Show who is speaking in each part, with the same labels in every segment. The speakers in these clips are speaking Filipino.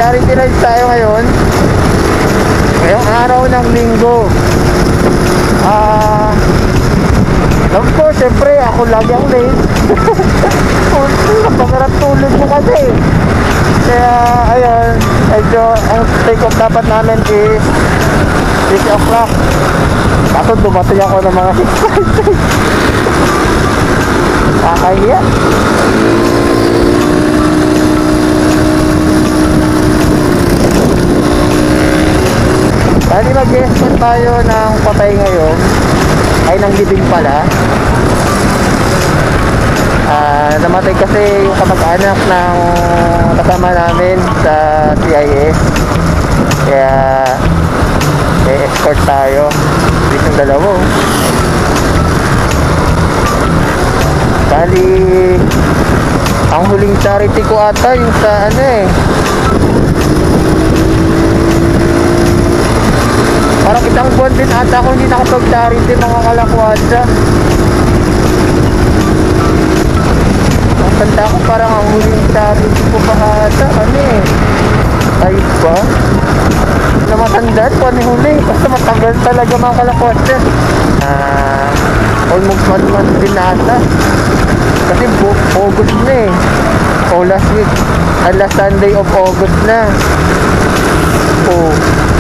Speaker 1: Charity rides tayo ngayon. Ngayong araw ng linggo. Of course, syempre ako lagi ang late. Napakarat tulog ko kasi. Kaya ayun, medyo ang take off dapat namin is 6 o'clock. Kaso dumating ako ng mga 6:30. Kakahiya. Bali mag-escort tayo ng patay ngayon. Ay ng libing pala. Namatay kasi yung kamag-anak ng kasama namin sa CIS. Kaya escort tayo. Dito yung dalawa. Bali ang huling charity ko ata yung sa ano eh, parang itang buwan din ata kung hindi nakapag-charity mga kalakwatsa. Ang tanda ko parang ang huling charity ko pa ata ano eh, ayos ba? Na matandaan ko ano huli, basta matagal talaga mga kalakwatsa. Almost 1 month din ata. Kasi August na eh. O last week, last Sunday of August na.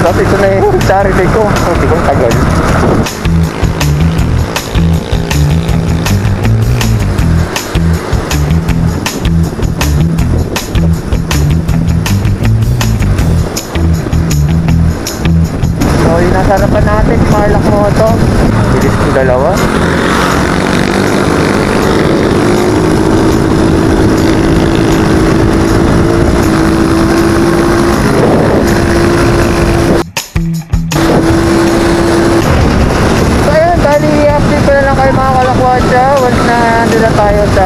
Speaker 1: Tapos ito na yung charity ko. Hindi kong tagal. So yung nasa harapan natin, Marlac Moto. Bilis ko dalawa. Once na nandun na tayo sa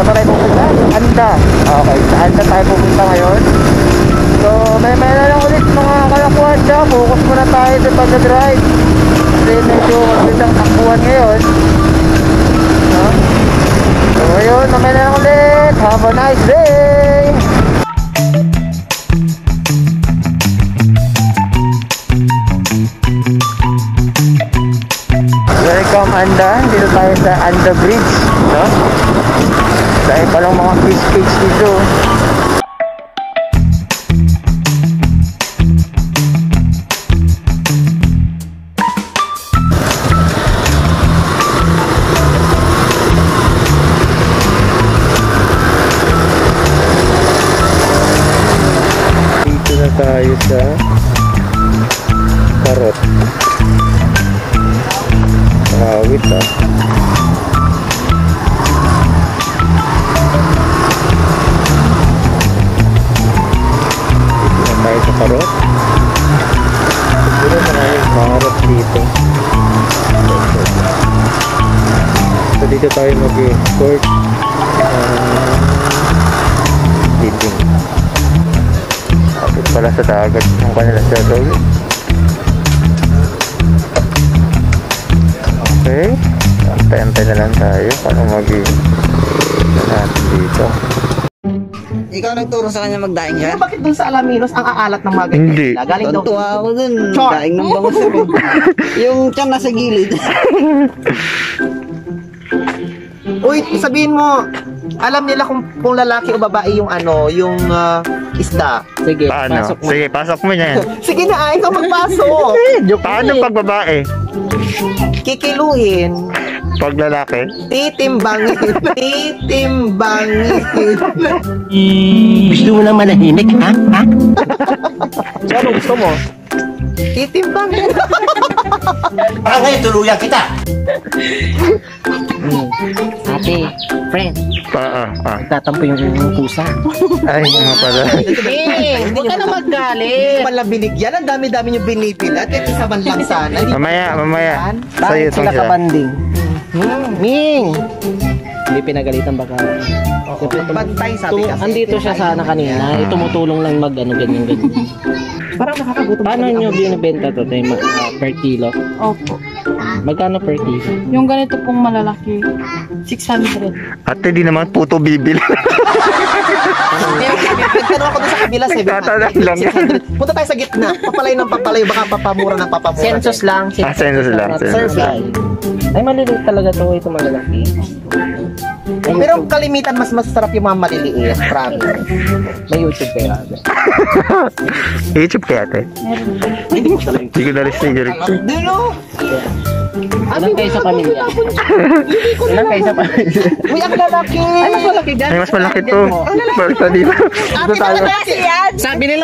Speaker 1: tayo pupunta? Anda. Okay, sa Anda tayo pupunta ngayon. So may na lang ulit mga kalakwatsa. Focus muna tayo sa pag-drive kasi medyo magandang takbuhan ngayon. So ayun, may na lang ulit. Have a nice day. Welcome Anda, dito tayo sa Anda Bridge, no? Dahil palang mga fish cage dito. Dito na tayo sa Karot. Awit ah. Dito na tayo sa Karot. Siguro maraming Karot dito. So dito tayo mag-escort living. Kapit pala sa dagat yung kanila sa lolo. Okay, antay-antay na lang tayo para natin dito.
Speaker 2: Ikaw nagturo sa kanya magdaing siya?
Speaker 3: Bakit dun sa Alaminos ang aalat ng mga ganyan?
Speaker 1: Hindi.
Speaker 3: Galing daw.
Speaker 2: Tuwa ako dun.
Speaker 3: Char.
Speaker 2: Daing ng bangus ako. Yung tiyan nasa gilid.
Speaker 3: Uy, sabihin mo, alam nila kung lalaki o babae yung ano, yung isda.
Speaker 2: Sige,
Speaker 1: Paano?
Speaker 2: pasok mo.
Speaker 1: Sige, pasok mo yan.
Speaker 3: Sige na, ikaw magpasok.
Speaker 1: Paano pag babae?
Speaker 3: Kikiluhin.
Speaker 1: Pag lalaki?
Speaker 3: Titimbangin. Titimbangin.
Speaker 2: Gusto mo lang manahimik, ha? Ha?
Speaker 3: Ano gusto mo? Titimbangin.
Speaker 2: Baka ngayon tuluyan kita. Ate, friend, tatampo yung pusa.
Speaker 1: Ay, nga pala.
Speaker 3: Huwag ka na magalit. Pala binigyan, ang dami-dami yung binipilat. Ito sa man lang sana.
Speaker 1: Mamaya. Sa'yo itong
Speaker 2: Sila
Speaker 1: siya.
Speaker 2: kabanding. Ming! Hindi pinagalitan baka.
Speaker 3: Bantay sabi kasi.
Speaker 2: Andito siya sana kanina. Tumutulong lang mag ano, ganyan.
Speaker 3: Parang nakakagutom.
Speaker 2: Paano nyo binibenta to? Per kilo?
Speaker 4: Opo.
Speaker 2: Magkano per kilo?
Speaker 4: Yung ganito pong malalaki, 600.
Speaker 1: Ate, di naman puto bibili.
Speaker 3: Nagtanong ako doon sa kabila, 700.
Speaker 1: Nagtatanong lang yan.
Speaker 3: 600. Punta tayo sa gitna. Papalay ng papalay. Baka papamura ng papamura.
Speaker 4: Census lang.
Speaker 1: Census lang.
Speaker 3: Surfing.
Speaker 4: Ay, maliliit talaga to. Ito malalaki.
Speaker 3: Pero kalimitan, mas masarap yung mga maliliit. Promise.
Speaker 4: May YouTube kaya.
Speaker 1: YouTube kaya, ate? Hindi ko na-list na yung
Speaker 3: Dino!
Speaker 4: Ilan kayo sa pamilya? Ilan kayo sa pamilya?
Speaker 3: Uy, ang lalaki!
Speaker 4: Ay, mas malaki dyan.
Speaker 1: Ay, mas malaki to. Basta dito. Dito tayo.
Speaker 4: Sabi nila,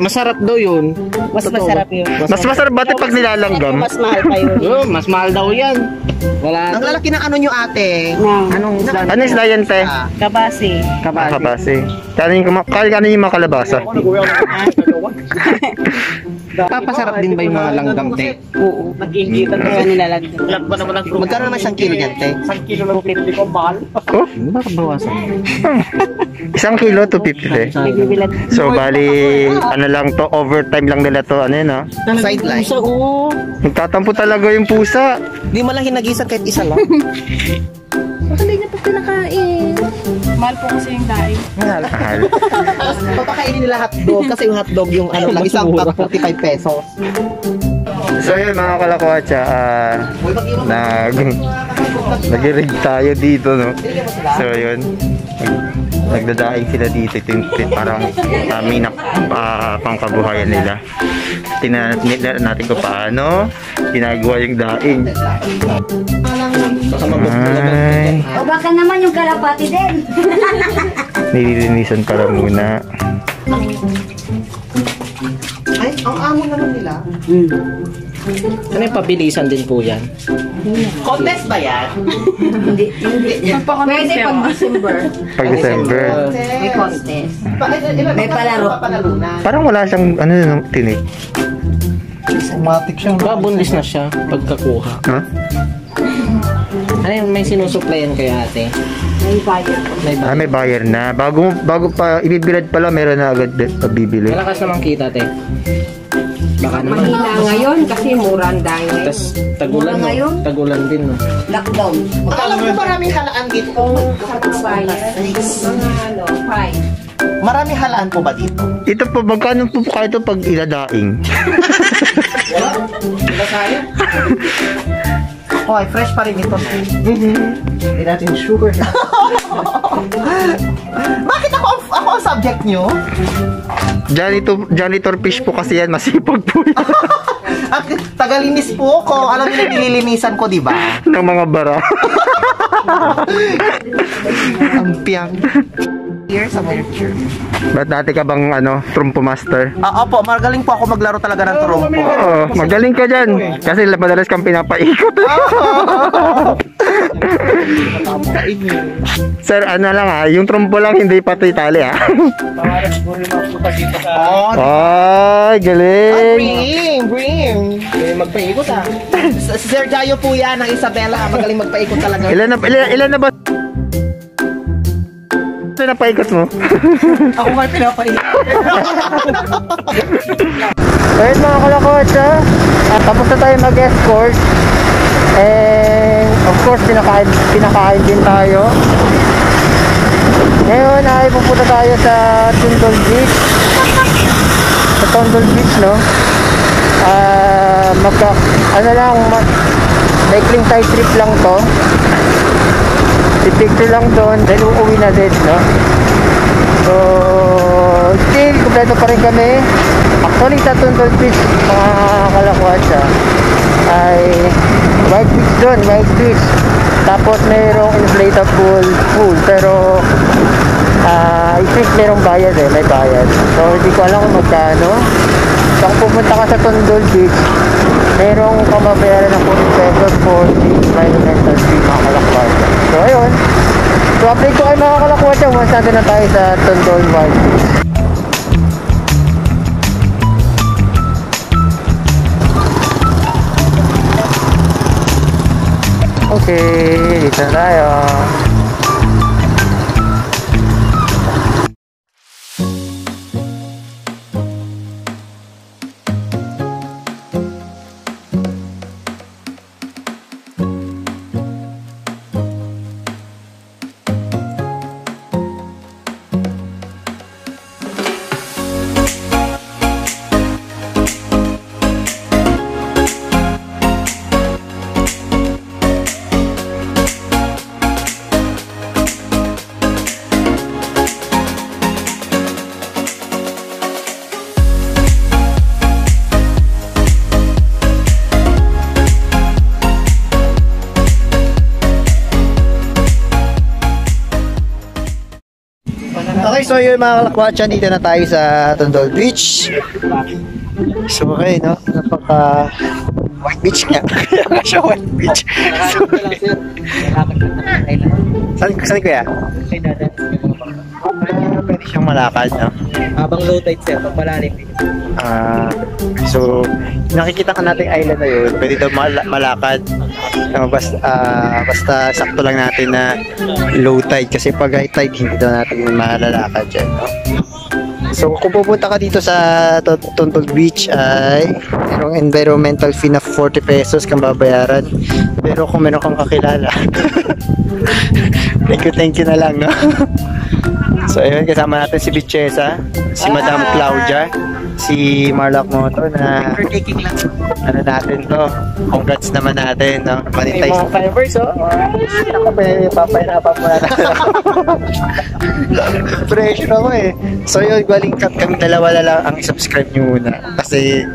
Speaker 4: masarap daw yun.
Speaker 5: Mas masarap yun.
Speaker 1: Mas masarap ba ito pag nilalanggam?
Speaker 5: Mas mahal pa yun.
Speaker 4: Mas mahal daw yan.
Speaker 3: Ang
Speaker 4: Wala.
Speaker 3: lalaki ng ano nyo, ate.
Speaker 4: Anong isla?
Speaker 1: Ano isla yan, te?
Speaker 5: Kabasi.
Speaker 1: Kabasi. Kano yung mga kalabasa?
Speaker 4: Papasarap din ba yung mga langgam, te?
Speaker 5: Oo. Nag-iingitan na yan nilalagyan.
Speaker 3: Magkano naman siyang kilo niyan, te?
Speaker 1: Oh,
Speaker 4: Bakit bawasan?
Speaker 1: 1 kilo to 50, te.
Speaker 5: Nagbibilag.
Speaker 1: So, bali, ano lang to, overtime lang nila to, ano yun, ha?
Speaker 3: Sideline.
Speaker 4: Oo.
Speaker 1: Nagtatampo talaga yung pusa.
Speaker 3: Di mo lang hinagisan kahit isa lang.
Speaker 5: Hindi niya pa pinakain. Mahal po kasi yung daing.
Speaker 1: Mahal.
Speaker 3: Papakainin nila hotdog kasi yung hotdog yung ano lang, isang pack 45 pesos.
Speaker 1: So yun mga kalakwatsa, nag-rig tayo dito, no? So yun, nagdadaing sila dito. Ito yung parang pangkabuhayan nila. Tingnan natin kung paano ginagawa yung daing. Ay,
Speaker 6: O baka naman yung kalapati din.
Speaker 1: nililinisan para muna.
Speaker 3: Ay, ang amo naman nila.
Speaker 4: Ano yung pabilisan din po yan?
Speaker 3: Contest ba yan?
Speaker 6: Hindi. Pwede pag December.
Speaker 1: Pag December.
Speaker 6: May contest.
Speaker 3: May
Speaker 6: palaro.
Speaker 1: Parang wala siyang tinik.
Speaker 4: Babundis na siya pagkakuha.
Speaker 1: Ha?
Speaker 4: Ano yung may sinusuplayan kayo, ate?
Speaker 6: May bayad.
Speaker 4: May
Speaker 1: Ah,
Speaker 4: ba?
Speaker 1: may buyer na. Bago pa ibibilad pala, meron na agad bibili.
Speaker 4: Malakas naman kita, ate. Baka naman.
Speaker 6: Mahina ngayon kasi mura ang dahil ngayon.
Speaker 4: Tapos tagulan,
Speaker 6: Mura
Speaker 4: no?
Speaker 6: ngayon?
Speaker 4: Tagulan din, no?
Speaker 6: Lockdown.
Speaker 3: Alam ko maraming halaan dito.
Speaker 6: Mga ano, 5.
Speaker 3: Maraming halaan po ba dito?
Speaker 1: Ito po, magkano po kaya ito pag iladaing?
Speaker 3: Oh, fresh pa rin ito. Hindi natin sure. Bakit ako ang subject nyo?
Speaker 1: Janitor fish po kasi yan, masipag po yan.
Speaker 3: At tagalinis po ko. Alam niyo na nililinisan ko, di ba?
Speaker 1: Ng mga bara.
Speaker 3: Ang piyang. Here, somewhere here.
Speaker 1: Ba't dati ka bang trumpo master?
Speaker 3: Opo, magaling po ako maglaro talaga ng trompo.
Speaker 1: Oo, magaling ka dyan. Kasi madalas kang pinapaikot. Sir, ano lang yung trumpo lang, hindi pati tali
Speaker 3: Oh,
Speaker 1: Ay, galing.
Speaker 3: bring.
Speaker 4: Magpaikot, ah.
Speaker 3: Si Sir Jayo po yan, ng Isabela. Magaling magpaikot talaga.
Speaker 1: Ilan na ba? Ilan na paikot mo?
Speaker 3: Ako nga pinapaikot.
Speaker 1: Ayun mga kalakotsa, tapos na tayo mag-escort. And of course, pinakain din tayo. Ngayon ay pupunta tayo sa Tundol Beach. Sa Tundol Beach, no? Maikling side trip lang to. Pipicture lang doon, then uuwi na din, no? So, still, kompleto pa rin kami. Actually, sa Tundol Beach, mga kalakwatsa, ay white beach doon, white beach. Tapos mayroong inflatable pool, pero I think mayroong bayad may bayad. So, hindi ko alam kung magkano. So, kung pumunta ka sa Tundol Beach, mayroong kamabayaran ng 40 pesos for the environmental fee, mga kalakwatsa. So, ayun. So, update ko kayo mga kalakwatsa, once natin na tayo sa Tundol White Beach. Okay, dito na tayo. so yun mga kalakwatsa, dito na tayo sa Tondol Beach. So okay, no? Napaka white beach nga. Siya white beach. So, saan kuya? Pwede siyang malakad, no?
Speaker 3: Habang low tide sir, pag malalim.
Speaker 1: So, nakikita ka nating island na yun, pwede daw malakad. Basta sakto lang natin na low tide kasi pag high tide hindi daw natin malalakad dyan, no? So kung pupunta ka dito sa Tondol Beach ay merong environmental fee na 40 pesos kang babayaran, pero kung meron kang kakilala thank you na lang, no? So ayun, kasama natin si Bichesa, si Madam Claudia, si Marlock Moto na ano natin to, congrats naman natin, no? Monetize mga fibers, oh. Ako papahirapan mo na pressure ako eh. So yun, galing kami dalawa na lang ang subscribe nyo muna kasi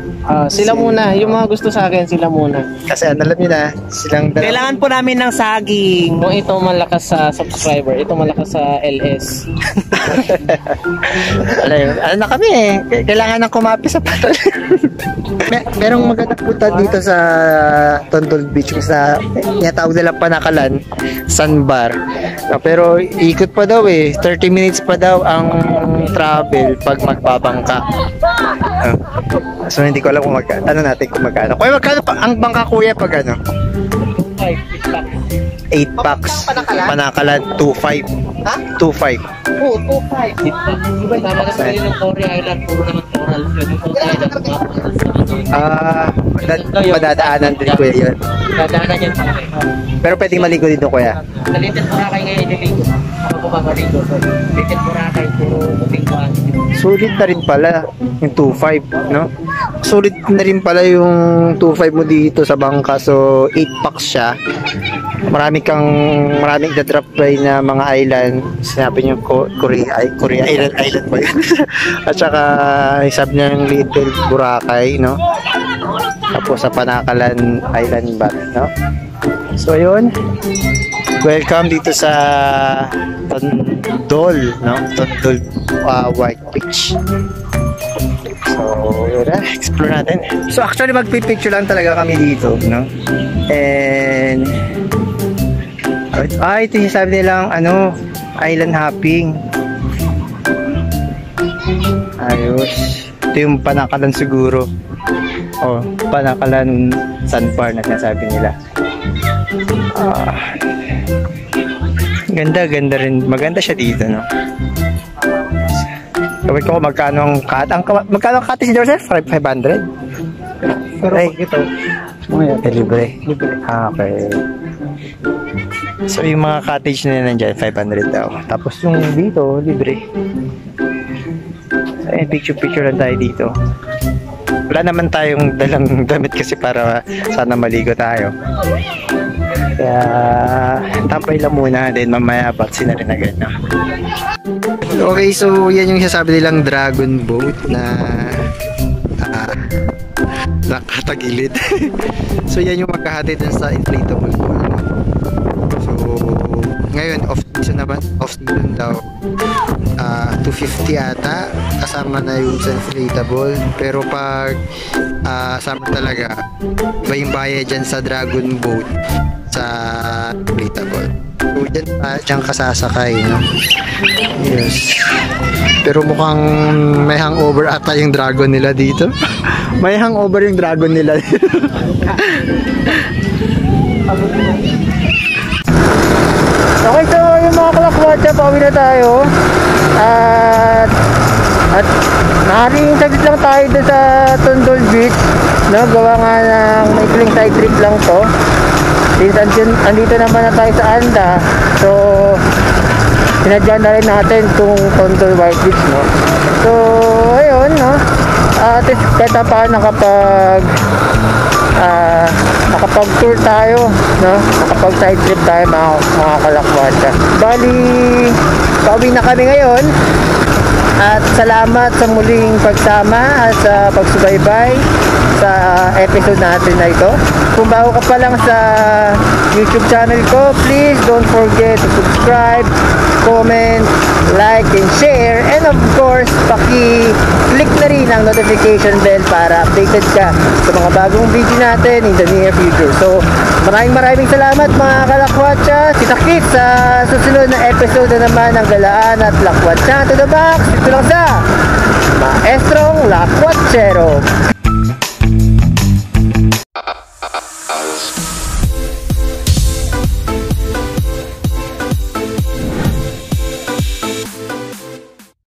Speaker 4: Sila muna, yung mga gusto sa akin, sila muna.
Speaker 1: kasi alam nyo na silang dalawa.
Speaker 3: Kailangan po namin ng saging.
Speaker 4: Kung ito malakas sa subscriber, ito malakas sa LS.
Speaker 1: Ano na kami eh, kailangan ng kumapi sa patol. Merong magandang punta dito sa Tondol Beach sa tinatawag nila Panakalan Sandbar. Pero ikot pa daw eh, 30 minutes pa daw ang travel pag magbabangka. So hindi ko alam kung ano natin kung magkano. Kuya, magkano pa ang bangka kuya pag ano? 8 packs. Panakalan 2.5.
Speaker 3: Ha?
Speaker 1: 2.5.
Speaker 3: Oo, 2.5.
Speaker 4: Tama kasi yun ng Cory Island, puro naman coral.
Speaker 1: Madadaanan din kuya yun.
Speaker 4: Dadaanan yan sa akin.
Speaker 1: Pero pwedeng maligo dito kuya.
Speaker 4: Sa Little Boracay ngayon niligo. Ako po babaligo. So, Little Boracay, puro muting kuhan.
Speaker 1: Sulit na rin pala yung 2.5, no? Sulit na rin pala yung 2.5 mo dito sa bangka. So 8 packs siya. Maraming idadrop by na mga island. Sinabi niyo Korea Island ba yun? At saka sabi niya yung Little Boracay, no? Tapos sa Panakalan Island ba, no? So yun, welcome dito sa Tondol, no? Tondol White Beach. So yun na, explore natin. So actually magpipicture lang talaga kami dito, no? And ito yung sabi nilang ano, island hopping. Ayos. Ito yung Panakalan siguro. Oh, Panakalan Sandbar na sinasabi nila. Ganda rin. Maganda siya dito, no? Kawit ko magkano ang kati si Joseph? 500? Pero ito, libre. Okay. So yung mga cottage na nandyan, 500 daw. Tapos yung dito, libre. So picture lang tayo dito. Wala naman tayong dalang damit kasi para sana maligo tayo. Kaya tampay lang muna, then mamaya baksin na rin agad, no? Okay, so yan yung sasabi nilang dragon boat na nakatagilid. So yan yung magkahatid sa inflatable pool, no? So ngayon off season daw, 250 ata kasama na yung sa inflatable, pero pag summer talaga iba yung bayad dyan sa dragon boat sa inflatable. So dyan kasasakay, no? Yes, pero mukhang may hangover ata yung dragon nila dito. May hangover yung dragon nila. Okay, so yung mga kalakwatsa, pauwi na tayo. At maaaring saglit lang tayo doon sa Tondol Beach, no? Gawa nga ng maikling side trip lang to. Since andito naman na tayo sa Anda, so sinadya na rin natin kung Tondol White Beach, no? So ayun, no? At least kahit pa nakapag-tour tayo, no? Nakapag-side trip tayo mga kalakwatsa. Bali, pauwi na kami ngayon. At salamat sa muling pagsama at sa pagsubaybay sa episode natin na ito. Kung bago ka pa lang sa YouTube channel ko, please don't forget to subscribe, comment, like, and share. And of course, paki-click na rin ang notification bell para updated ka sa mga bagong video natin in the near future. So, maraming salamat mga kalakwatsa. Kita-kits sa susunod na episode na naman ng Galaan at Lakwatsa to the Max. Ito lang sa Maestrong Lakwatsero.